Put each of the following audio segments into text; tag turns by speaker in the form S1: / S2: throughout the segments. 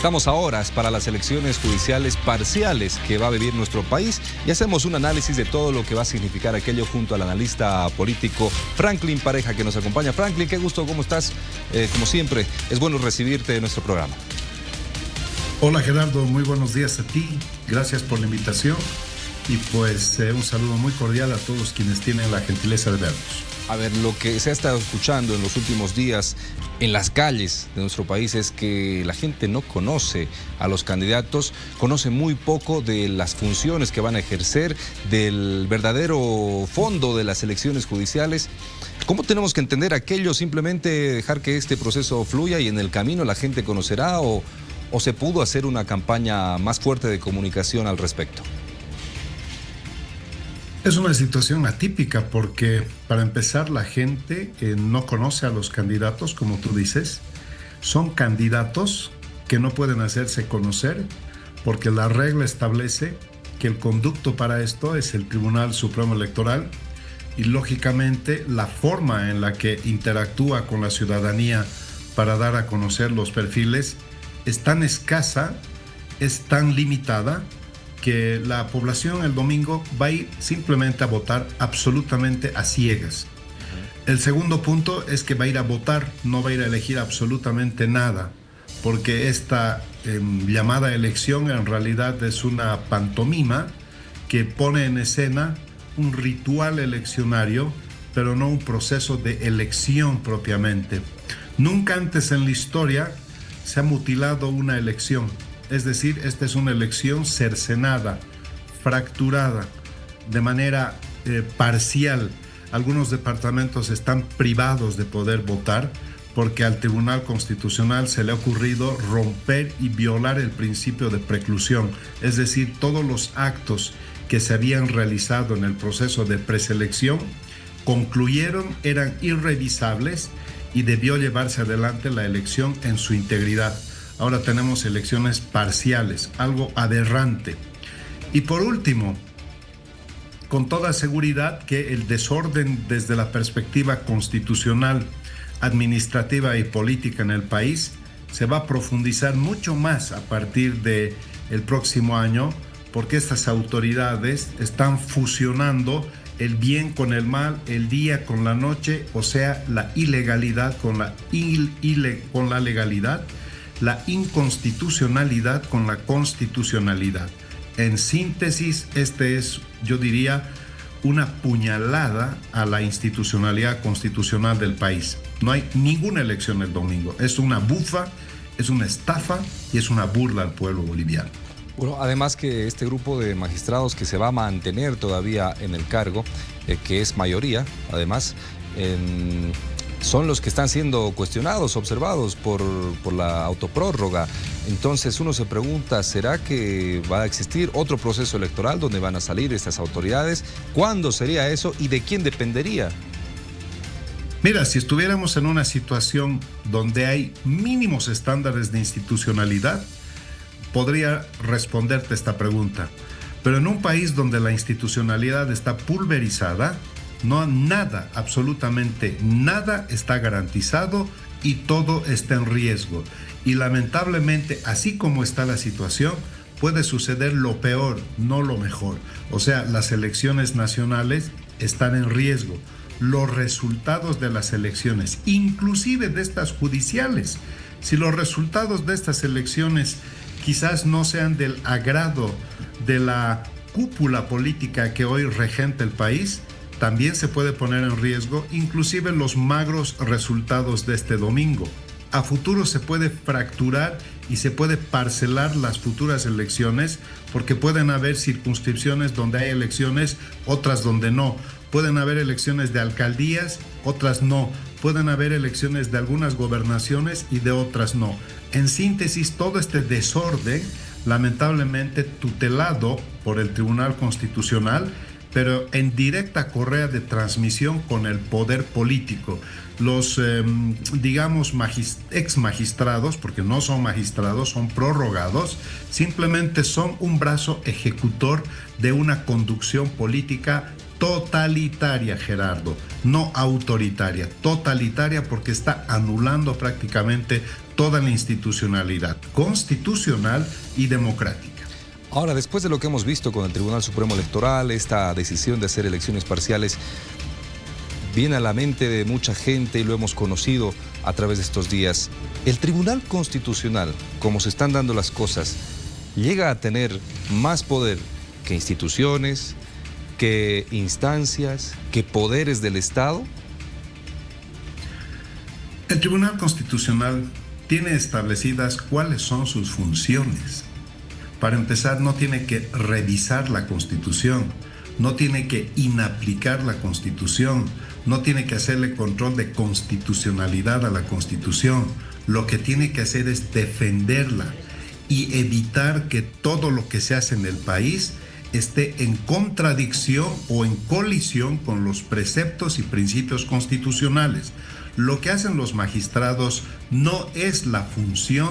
S1: Estamos a horas para las elecciones judiciales parciales que va a vivir nuestro país y hacemos un análisis de todo lo que va a significar aquello junto al analista político Franklin Pareja, que nos acompaña. Franklin, qué gusto, ¿cómo estás? Como siempre, es bueno recibirte en nuestro programa.
S2: Hola Gerardo, muy buenos días a ti, gracias por la invitación y pues un saludo muy cordial a todos quienes tienen la gentileza de vernos.
S1: A ver, lo que se ha estado escuchando en los últimos días en las calles de nuestro país es que la gente no conoce a los candidatos, conoce muy poco de las funciones que van a ejercer, del verdadero fondo de las elecciones judiciales. ¿Cómo tenemos que entender aquello? ¿Simplemente dejar que este proceso fluya y en el camino la gente conocerá o se pudo hacer una campaña más fuerte de comunicación al respecto?
S2: Es una situación atípica porque, para empezar, la gente no conoce a los candidatos, como tú dices. Son candidatos que no pueden hacerse conocer porque la regla establece que el conducto para esto es el Tribunal Supremo Electoral y, lógicamente, la forma en la que interactúa con la ciudadanía para dar a conocer los perfiles es tan escasa, es tan limitada, que la población el domingo va a ir simplemente a votar absolutamente a ciegas. El segundo punto es que va a ir a votar, no va a ir a elegir absolutamente nada, porque esta llamada elección en realidad es una pantomima que pone en escena un ritual eleccionario, pero no un proceso de elección propiamente. Nunca antes en la historia se ha mutilado una elección. Es decir, esta es una elección cercenada, fracturada, de manera parcial. Algunos departamentos están privados de poder votar porque al Tribunal Constitucional se le ha ocurrido romper y violar el principio de preclusión. Es decir, todos los actos que se habían realizado en el proceso de preselección concluyeron, eran irrevisables y debió llevarse adelante la elección en su integridad. Ahora tenemos elecciones parciales, algo aberrante. Y por último, con toda seguridad que el desorden desde la perspectiva constitucional, administrativa y política en el país se va a profundizar mucho más a partir del próximo año, porque estas autoridades están fusionando el bien con el mal, el día con la noche, o sea, la ilegalidad con la legalidad, la inconstitucionalidad con la constitucionalidad. En síntesis, este es, yo diría, una puñalada a la institucionalidad constitucional del país. No hay ninguna elección el domingo. Es una bufa, es una estafa y es una burla al pueblo boliviano.
S1: Bueno, además que este grupo de magistrados que se va a mantener todavía en el cargo, que es mayoría, además, son los que están siendo cuestionados, observados por la autoprórroga. Entonces uno se pregunta, ¿será que va a existir otro proceso electoral donde van a salir estas autoridades? ¿Cuándo sería eso y de quién dependería?
S2: Mira, si estuviéramos en una situación donde hay mínimos estándares de institucionalidad, podría responderte esta pregunta. Pero en un país donde la institucionalidad está pulverizada, no, nada, absolutamente nada está garantizado y todo está en riesgo. Y lamentablemente, así como está la situación, puede suceder lo peor, no lo mejor. O sea, las elecciones nacionales están en riesgo. Los resultados de las elecciones, inclusive de estas judiciales, si los resultados de estas elecciones quizás no sean del agrado de la cúpula política que hoy regenta el país, también se puede poner en riesgo inclusive los magros resultados de este domingo. A futuro se puede fracturar y se puede parcelar las futuras elecciones porque pueden haber circunscripciones donde hay elecciones, otras donde no. Pueden haber elecciones de alcaldías, otras no. Pueden haber elecciones de algunas gobernaciones y de otras no. En síntesis, todo este desorden, lamentablemente tutelado por el Tribunal Constitucional, pero en directa correa de transmisión con el poder político. Los, digamos, ex magistrados, porque no son magistrados, son prorrogados, simplemente son un brazo ejecutor de una conducción política totalitaria, Gerardo, no autoritaria, totalitaria, porque está anulando prácticamente toda la institucionalidad constitucional y democrática.
S1: Ahora, después de lo que hemos visto con el Tribunal Supremo Electoral, esta decisión de hacer elecciones parciales, viene a la mente de mucha gente y lo hemos conocido a través de estos días. El Tribunal Constitucional, como se están dando las cosas, llega a tener más poder que instituciones, que instancias, que poderes del Estado.
S2: El Tribunal Constitucional tiene establecidas cuáles son sus funciones. Para empezar, no tiene que revisar la Constitución, no tiene que inaplicar la Constitución, no tiene que hacerle control de constitucionalidad a la Constitución. Lo que tiene que hacer es defenderla y evitar que todo lo que se hace en el país esté en contradicción o en colisión con los preceptos y principios constitucionales. Lo que hacen los magistrados no es la función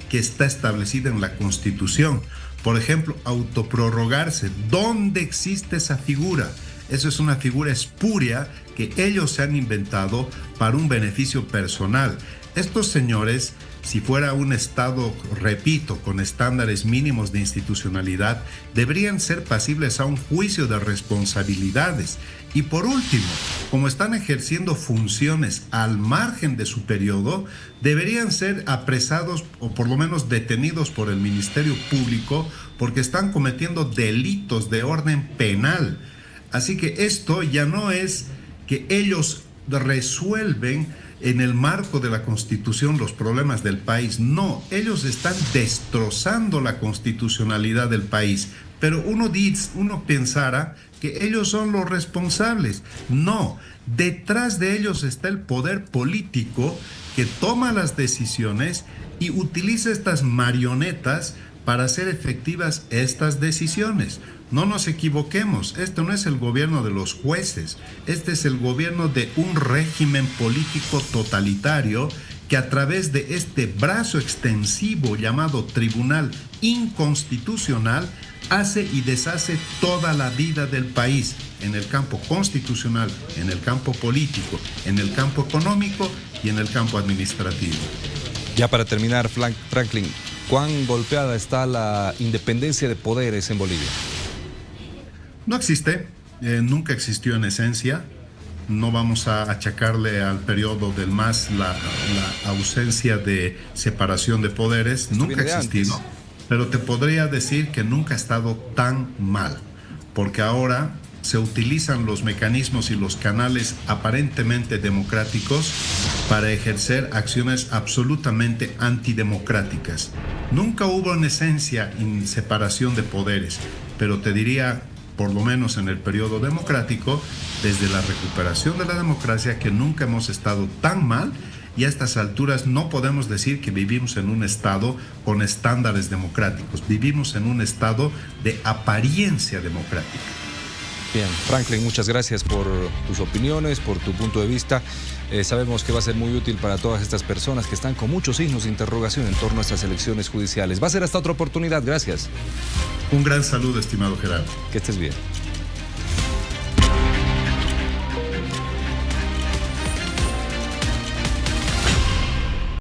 S2: que está establecida en la Constitución. Por ejemplo, autoprorrogarse. ¿Dónde existe esa figura? Eso es una figura espuria que ellos se han inventado para un beneficio personal. Estos señores, si fuera un Estado, repito, con estándares mínimos de institucionalidad, deberían ser pasibles a un juicio de responsabilidades. Y por último, como están ejerciendo funciones al margen de su periodo, deberían ser apresados o por lo menos detenidos por el Ministerio Público porque están cometiendo delitos de orden penal. Así que esto ya no es que ellos resuelven en el marco de la Constitución los problemas del país. No, ellos están destrozando la constitucionalidad del país. Pero uno pensara que ellos son los responsables. No, detrás de ellos está el poder político que toma las decisiones y utiliza estas marionetas para hacer efectivas estas decisiones. No nos equivoquemos, esto no es el gobierno de los jueces, este es el gobierno de un régimen político totalitario que a través de este brazo extensivo llamado Tribunal Inconstitucional hace y deshace toda la vida del país, en el campo constitucional, en el campo político, en el campo económico y en el campo administrativo.
S1: Ya para terminar, Franklin, ¿cuán golpeada está la independencia de poderes en Bolivia?
S2: No existe, nunca existió en esencia. No vamos a achacarle al periodo del MAS la ausencia de separación de poderes. Nunca ha existido, pero te podría decir que nunca ha estado tan mal, porque ahora se utilizan los mecanismos y los canales aparentemente democráticos para ejercer acciones absolutamente antidemocráticas. Nunca hubo en esencia separación de poderes, pero te diría, por lo menos en el periodo democrático, desde la recuperación de la democracia, que nunca hemos estado tan mal, y a estas alturas no podemos decir que vivimos en un estado con estándares democráticos, vivimos en un estado de apariencia democrática.
S1: Bien, Franklin, muchas gracias por tus opiniones, por tu punto de vista. Sabemos que va a ser muy útil para todas estas personas que están con muchos signos de interrogación en torno a estas elecciones judiciales. Va a ser hasta otra oportunidad, gracias.
S2: Un gran saludo, estimado Gerardo.
S1: Que estés bien.